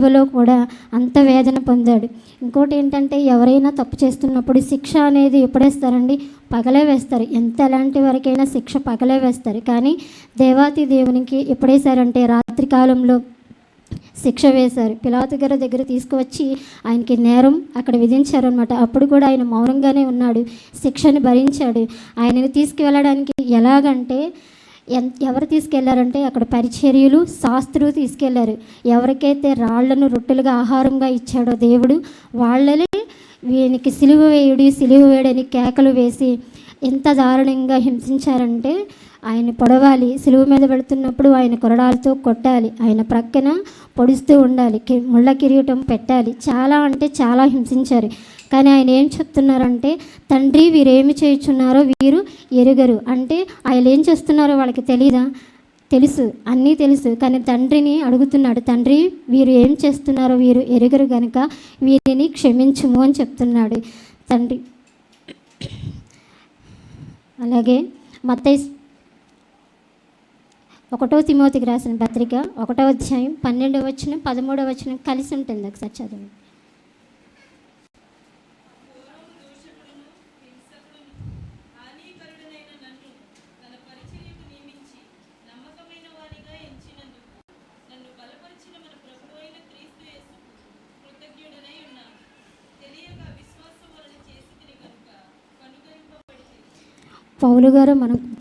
సిలువలో కూడా అంత వేదన పొందాడు. ఇంకోటి ఏంటంటే, ఎవరైనా తప్పు చేస్తున్నప్పుడు శిక్ష అనేది ఎప్పుడేస్తారండి? పగలే వేస్తారు. ఎలాంటి వరకైనా శిక్ష పగలే వేస్తారు. కానీ దేవాతి దేవునికి ఎప్పుడేసారంటే రాత్రి కాలంలో శిక్ష వేశారు. పిలాతు గారి దగ్గర తీసుకువచ్చి ఆయనకి నేరం అక్కడ విధించారనమాట. అప్పుడు కూడా ఆయన మౌనంగానే ఉన్నాడు, శిక్షను భరించాడు. ఆయనని తీసుకువెళ్ళడానికి ఎలాగంటే, ఎవరు తీసుకెళ్లారంటే అక్కడ పరిచర్యలు, శాస్త్రులు తీసుకెళ్లారు. ఎవరికైతే రాళ్లను రొట్టెలుగా ఆహారంగా ఇచ్చాడో దేవుడు, వాళ్ళని వీనికి సిలువ వేయుడి, సిలువ వేయడని కేకలు వేసి ఎంత దారుణంగా హింసించారంటే, ఆయన పొడవాలి, సిలువ మీద పెడుతున్నప్పుడు ఆయన కొరడాలతో కొట్టాలి, ఆయన ప్రక్కన పొడుస్తూ ఉండాలి, ముళ్ళ కిరీటం పెట్టాలి, చాలా అంటే చాలా హింసించారు. కానీ ఆయన ఏం చెప్తున్నారంటే, తండ్రి వీరేమి చేయుచున్నారో వీరు ఎరుగరు. అంటే ఆయన ఏం చేస్తున్నారో వాళ్ళకి తెలీదా? తెలుసు, అన్నీ తెలుసు. కానీ తండ్రిని అడుగుతున్నాడు, తండ్రి వీరు ఏం చేస్తున్నారో వీరు ఎరుగరు గనుక వీరిని క్షమించుము అని చెప్తున్నాడు తండ్రి. అలాగే మత్తయి 1 తిమోతికి రాసిన పత్రిక 1వ అధ్యాయం 12వ వచనం 13వ వచనం కలిసి ఉంటుంది, ఒకసారి చదవండి.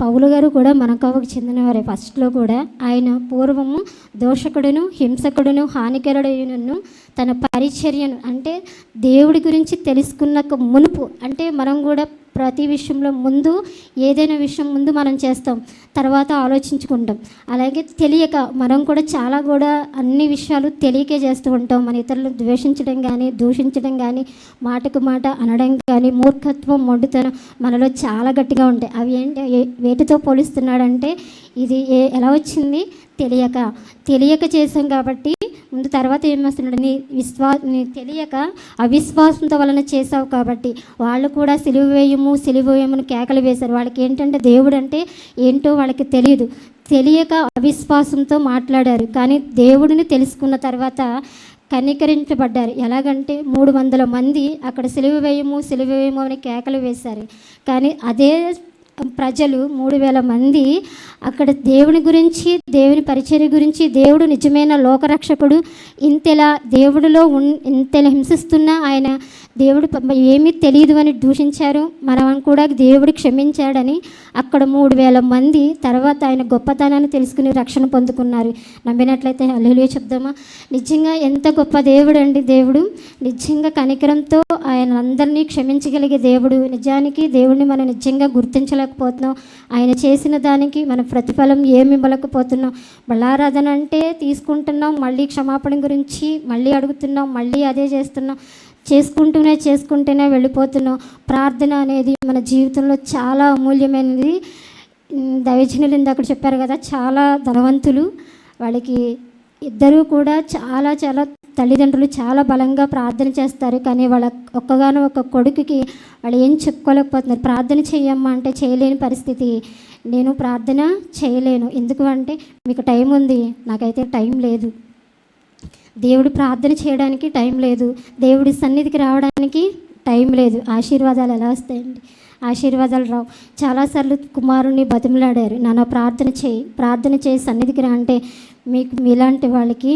పౌలు గారు కూడా మన కోవకు చెందినవారే. ఫస్ట్లో కూడా ఆయన పూర్వము దోషకుడును, హింసకుడును, హానికరుడైనను తన పరిచర్యను, అంటే దేవుడి గురించి తెలుసుకున్న మునుపు, అంటే మనం కూడా ప్రతి విషయంలో ముందు, ఏదైనా విషయం ముందు మనం చేస్తాం, తర్వాత ఆలోచించుకుంటాం. అలాగే తెలియక మనం కూడా చాలా అన్ని విషయాలు తెలియకే చేస్తూ ఉంటాం. మన ఇతరులను ద్వేషించడం కానీ, దూషించడం కానీ, మాటకు మాట అనడం కానీ, మూర్ఖత్వం, మొండితనం మనలో చాలా గట్టిగా ఉంటాయి. అవి ఏంటి, వేటితో పోలిస్తున్నాడంటే, ఇది ఎలా వచ్చింది? తెలియక చేసాం కాబట్టి ముందు. తర్వాత ఏం వస్తున్నాడు, నీ తెలియక అవిశ్వాసంతో వలన చేసావు కాబట్టి వాళ్ళు కూడా సిలువ వేయమని కేకలు వేశారు. వాళ్ళకి ఏంటంటే దేవుడు అంటే ఏంటో వాళ్ళకి తెలియక అవిశ్వాసంతో మాట్లాడారు. కానీ దేవుడిని తెలుసుకున్న తర్వాత కనికరించబడ్డారు. ఎలాగంటే 300 మంది అక్కడ సిలువ వేయము అని కేకలు వేశారు. కానీ అదే ప్రజలు 3000 మంది అక్కడ దేవుని గురించి, దేవుని పరిచర్య గురించి, దేవుడు నిజమైన లోకరక్షకుడు, ఇంతలా దేవుడిలో ఇంతలా హింసిస్తున్నా ఆయన దేవుడు ఏమీ తెలియదు అని దూషించారు. మనం కూడా దేవుడు క్షమించాడని అక్కడ 3000 మంది తర్వాత ఆయన గొప్పతనాన్ని తెలుసుకుని రక్షణ పొందుకున్నారు. నమ్మినట్లయితే హల్లెలూయా చెప్దామా? నిజంగా ఎంత గొప్ప దేవుడు అండి దేవుడు. నిజంగా కనికరంతో ఆయన అందరినీ క్షమించగలిగే దేవుడు. నిజానికి దేవుడిని మనం నిజంగా గుర్తించలేకపోతున్నాం. ఆయన చేసిన దానికి మన ప్రతిఫలం ఏమి ఇవ్వలేకపోతున్నాం. బలారాధన అంటే తీసుకుంటున్నాం, మళ్ళీ క్షమాపణ గురించి మళ్ళీ అడుగుతున్నాం, మళ్ళీ అదే చేసుకుంటూనే వెళ్ళిపోతున్నాం. ప్రార్థన అనేది మన జీవితంలో చాలా అమూల్యమైనది. దైవజనులు ఇందాక చెప్పారు కదా, చాలా ధనవంతులు, వాళ్ళకి ఇద్దరూ కూడా చాలా తల్లిదండ్రులు చాలా బలంగా ప్రార్థన చేస్తారు. కానీ వాళ్ళ ఒక్క కొడుకుకి వాళ్ళు ఏం చెప్పుకోలేకపోతున్నారు. ప్రార్థన చేయమ్మా అంటే చేయలేని పరిస్థితి. నేను ప్రార్థన చేయలేను, ఎందుకు అంటే మీకు టైం ఉంది, నాకైతే టైం లేదు. దేవుడు ప్రార్థన చేయడానికి టైం లేదు, దేవుడి సన్నిధికి రావడానికి టైం లేదు. ఆశీర్వాదాలు ఎలా వస్తాయండి? ఆశీర్వాదాలు రావు. చాలాసార్లు కుమారుణ్ణి బతిమలాడారు, నాన్న ప్రార్థన చేయి సన్నిధికి రా అంటే, మీకు మీలాంటి వాళ్ళకి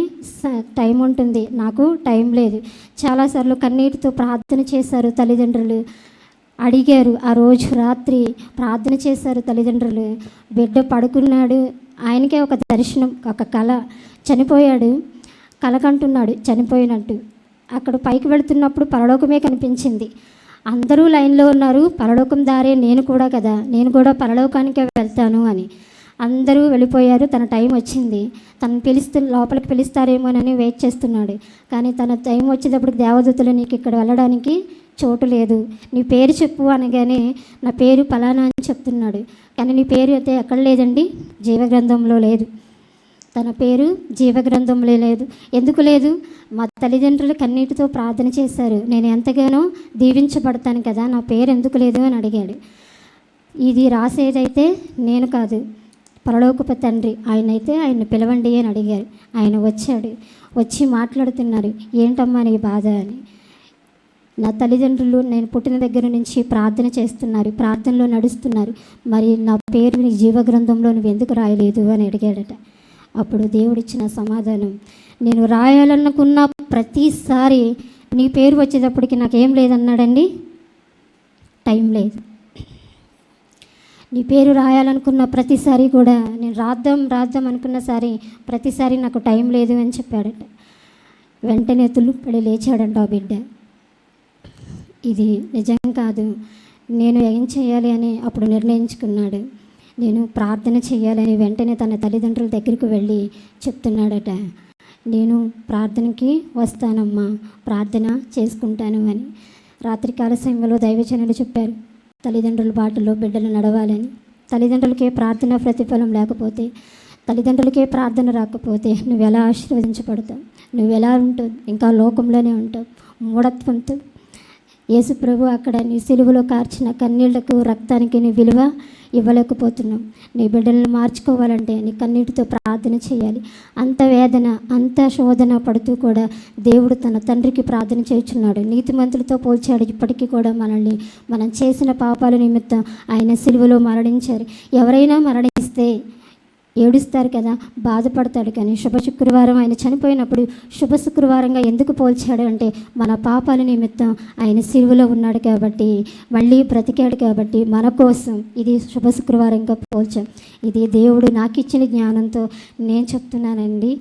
టైం ఉంటుంది, నాకు టైం లేదు. చాలాసార్లు కన్నీటితో ప్రార్థన చేశారు తల్లిదండ్రులు, అడిగారు. ఆ రోజు రాత్రి ప్రార్థన చేశారు తల్లిదండ్రులు. బిడ్డ పడుకున్నాడు, ఆయనకే ఒక దర్శనం, ఒక కళ, చనిపోయాడు, కలకంటున్నాడు చనిపోయినట్టు. అక్కడ పైకి వెళుతున్నప్పుడు పరలోకమే కనిపించింది. అందరూ లైన్లో ఉన్నారు, పరలోకం దారే నేను కూడా కదా, నేను కూడా పరలోకానికే వెళ్తాను అని. అందరూ వెళ్ళిపోయారు. తన టైం వచ్చింది, లోపలికి పిలుస్తారేమోనని వెయిట్ చేస్తున్నాడు. కానీ తన టైం వచ్చేటప్పటికి దేవదూతలు, నీకు ఇక్కడ వెళ్ళడానికి చోటు లేదు, నీ పేరు చెప్పు అనగానే నా పేరు పలానా అని చెప్తున్నాడు. కానీ నీ పేరు అయితే ఎక్కడ లేదండి, జీవగ్రంథంలో లేదు. తన పేరు జీవగ్రంథంలో లేదు. ఎందుకు లేదు? మా తల్లిదండ్రులు కన్నీటితో ప్రార్థన చేశారు, నేను ఎంతగానో దీవించబడతాను కదా, నా పేరు ఎందుకు లేదు అని అడిగాడు. ఇది రాసేదైతే నేను కాదు, పరలోకపు తండ్రి ఆయన్ని పిలవండి అని అడిగారు. ఆయన వచ్చాడు. వచ్చి మాట్లాడుతున్నారు, ఏంటమ్మా నీ బాధ అని. నా తల్లిదండ్రులు నేను పుట్టిన దగ్గర నుంచి ప్రార్థన చేస్తున్నారు, ప్రార్థనలో నడుస్తున్నారు, మరి నా పేరు నీ జీవగ్రంథంలో నువ్వు ఎందుకు రాయలేదు అని అడిగాడట. అప్పుడు దేవుడిచ్చిన సమాధానం, నేను రాయాలనుకున్న ప్రతిసారి నీ పేరు వచ్చేటప్పటికి నాకేం లేదన్నాడండి, టైం లేదు. నీ పేరు రాయాలనుకున్న ప్రతిసారి కూడా నేను రాద్దాం అనుకున్న ప్రతిసారి నాకు టైం లేదు అని చెప్పాడట. వెంటనే తుల్లిపడి లేచాడంట ఆ బిడ్డ. ఇది నిజం కాదు, నేను ఏం చేయాలి అని అప్పుడు నిర్ణయించుకున్నాడు. నేను ప్రార్థన చేయాలని వెంటనే తన తల్లిదండ్రుల దగ్గరికి వెళ్ళి చెప్తున్నాడట, నేను ప్రార్థనకి వస్తానమ్మా, ప్రార్థన చేసుకుంటాను అని. రాత్రికాల సమయంలో దైవజనులు చెప్పారు, తల్లిదండ్రుల బాటలో బిడ్డలు నడవాలని. తల్లిదండ్రులకే ప్రార్థన ప్రతిఫలం లేకపోతే, తల్లిదండ్రులకే ప్రార్థన రాకపోతే నువ్వు ఎలా ఆశీర్వదించబడతావు? నువ్వు ఎలా ఉంటావు? ఇంకా లోకంలోనే ఉంటావు, మూఢత్వంతో. యేసు ప్రభు అక్కడ నీ సిలువలో కార్చిన కన్నీళ్లకు, రక్తానికి నీ విలువ ఇవ్వలేకపోతున్నావు. నీ బిడ్డలను మార్చుకోవాలంటే నీ కన్నీటితో ప్రార్థన చేయాలి. అంత వేదన, అంత శోధన పడుతూ కూడా దేవుడు తన తండ్రికి ప్రార్థన చేయుచున్నాడు. నీతిమంతులతో పోల్చాడు. ఇప్పటికీ కూడా మనం చేసిన పాపాల నిమిత్తం ఆయన సిలువలో మరణించారు. ఎవరైనా మరణిస్తే ఏడుస్తారు కదా, బాధపడతాడు. కానీ శుభ శుక్రవారం ఆయన చనిపోయినప్పుడు శుభ శుక్రవారంగా ఎందుకు పోల్చాడు అంటే, మన పాపాల నిమిత్తం ఆయన సిలువలో ఉన్నాడు కాబట్టి, మళ్ళీ బ్రతికాడు కాబట్టి మన కోసం ఇది శుభ శుక్రవారంగా పోల్చాం. ఇది దేవుడు నాకు ఇచ్చిన జ్ఞానంతో నేను చెప్తున్నానండి.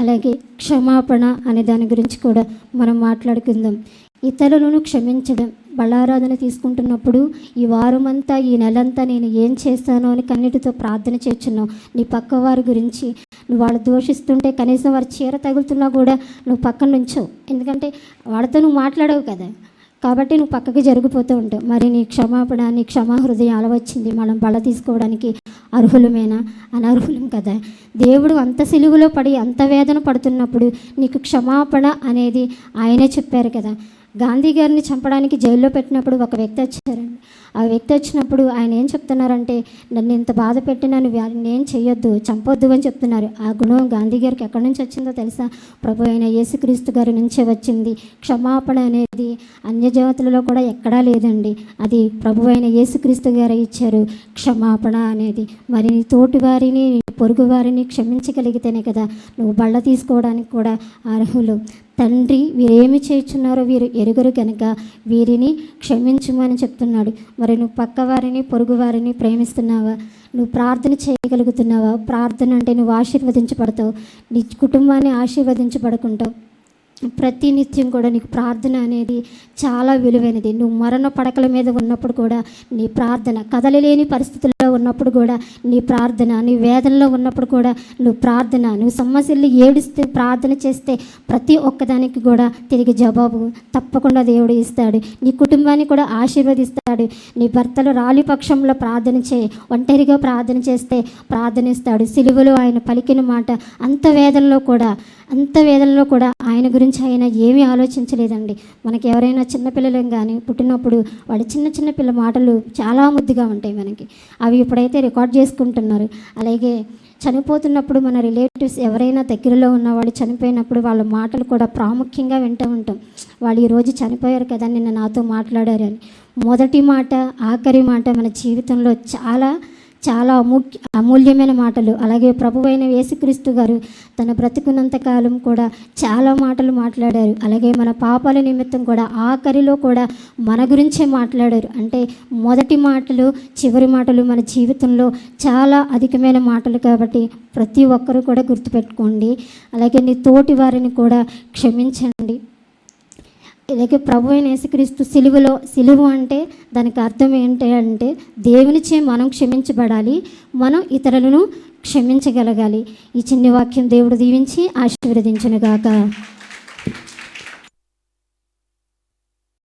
అలాగే క్షమాపణ అనే దాని గురించి కూడా మనం మాట్లాడుకుందాం. ఇతరులను క్షమించడం. బళ్ళారాధన తీసుకుంటున్నప్పుడు ఈ వారమంతా, ఈ నెలంతా నేను ఏం చేస్తానో అని కన్నిటితో ప్రార్థన చేస్తున్నావు. నీ పక్కవారి గురించి నువ్వు వాళ్ళు దూషిస్తుంటే కనీసం వారి చీర తగులుతున్నా కూడా నువ్వు పక్కన నుంచో. ఎందుకంటే వాళ్ళతో నువ్వు మాట్లాడవు కదా, కాబట్టి నువ్వు పక్కకి జరిగిపోతూ ఉంటావు. మరి నీ క్షమాపణ, నీ క్షమాహృదయం అలవచ్చింది. మనం బల తీసుకోవడానికి అర్హులమేనా? అనర్హులం కదా. దేవుడు అంత సిలువలో పడి అంత వేదన పడుతున్నప్పుడు నీకు క్షమాపణ అనేది ఆయనే చెప్పారు కదా. గాంధీ గారిని చంపడానికి జైల్లో పెట్టినప్పుడు ఒక వ్యక్తి వచ్చారండి. ఆ వ్యక్తి వచ్చినప్పుడు ఆయన ఏం చెప్తున్నారంటే, నన్ను ఇంత బాధ పెట్టినా నువ్వు ఏం చెయ్యొద్దు, చంపొద్దు అని చెప్తున్నారు. ఆ గుణం గాంధీ గారికి ఎక్కడి నుంచి వచ్చిందో తెలుసా? ప్రభు అయిన యేసుక్రీస్తు గారి నుంచే వచ్చింది. క్షమాపణ అనేది అన్యజాతులలో కూడా ఎక్కడా లేదండి. అది ప్రభు అయిన యేసుక్రీస్తు గారే ఇచ్చారు క్షమాపణ అనేది. మరి నీ తోటి వారిని, పొరుగు వారిని క్షమించగలిగితేనే కదా నువ్వు బళ్ళ తీసుకోవడానికి కూడా అర్హులు. తండ్రి వీరేమి చేయుచున్నారో వీరు ఎరుగరు కనుక వీరిని క్షమించుమని చెప్తున్నాడు. మరి నువ్వు పక్కవారిని, పొరుగు వారిని ప్రేమిస్తున్నావా? నువ్వు ప్రార్థన చేయగలుగుతున్నావా? ప్రార్థన అంటే నువ్వు ఆశీర్వదించబడతావు, నీ కుటుంబాన్ని ఆశీర్వదించబడుకుంటావు. ప్రతినిత్యం కూడా నీకు ప్రార్థన అనేది చాలా విలువైనది. నువ్వు మరణ పడకల మీద ఉన్నప్పుడు కూడా నీ ప్రార్థన, కదలలేని పరిస్థితుల్లో ఉన్నప్పుడు కూడా నీ ప్రార్థన, నీ వేదనలో ఉన్నప్పుడు కూడా నువ్వు ప్రార్థన, నువ్వు సమస్యలు ఏడుస్తే ప్రార్థన చేస్తే ప్రతి ఒక్కదానికి కూడా తిరిగి జవాబు తప్పకుండా దేవుడు ఇస్తాడు. నీ కుటుంబాన్ని కూడా ఆశీర్వదిస్తాడు. నీ భర్తలు రాలి పక్షంలో ప్రార్థన చేయి, ఒంటరిగా ప్రార్థన చేస్తే ప్రార్థనిస్తాడు. సిలువలో ఆయన పలికిన మాట అంత వేదనలో కూడా ఆయన గురించి ఆయన ఏమీ ఆలోచించలేదండి. మనకి ఎవరైనా చిన్నపిల్లలం కానీ పుట్టినప్పుడు వాడి చిన్న పిల్ల మాటలు చాలా ముద్దుగా ఉంటాయి మనకి. అవి ఇప్పుడైతే రికార్డ్ చేసుకుంటున్నారు. అలాగే చనిపోతున్నప్పుడు మన రిలేటివ్స్ ఎవరైనా దగ్గరలో ఉన్నవాడు చనిపోయినప్పుడు వాళ్ళ మాటలు కూడా ప్రాముఖ్యంగా వింటూ ఉంటాం. వాళ్ళు ఈరోజు చనిపోయారు కదా, నిన్న నాతో మాట్లాడారు అని. మొదటి మాట, ఆఖరి మాట మన జీవితంలో చాలా అమూల్యమైన మాటలు. అలాగే ప్రభువైన యేసుక్రీస్తు గారు తన బ్రతికున్నంత కాలం కూడా చాలా మాటలు మాట్లాడారు. అలాగే మన పాపాల నిమిత్తం కూడా ఆఖరిలో కూడా మన గురించే మాట్లాడారు. అంటే మొదటి మాటలు, చివరి మాటలు మన జీవితంలో చాలా అధికమైన మాటలు కాబట్టి ప్రతి ఒక్కరూ కూడా గుర్తుపెట్టుకోండి. అలాగే నీ తోటి వారిని కూడా క్షమించండి. ఇలాగే ప్రభు అయిన యేసుక్రీస్తు సిలువ అంటే దానికి అర్థం ఏంటి అంటే, దేవునిచే మనం క్షమించబడాలి, మనం ఇతరులను క్షమించగలగాలి. ఈ చిన్ని వాక్యం దేవుడు దీవించి ఆశీర్వదించునుగాక.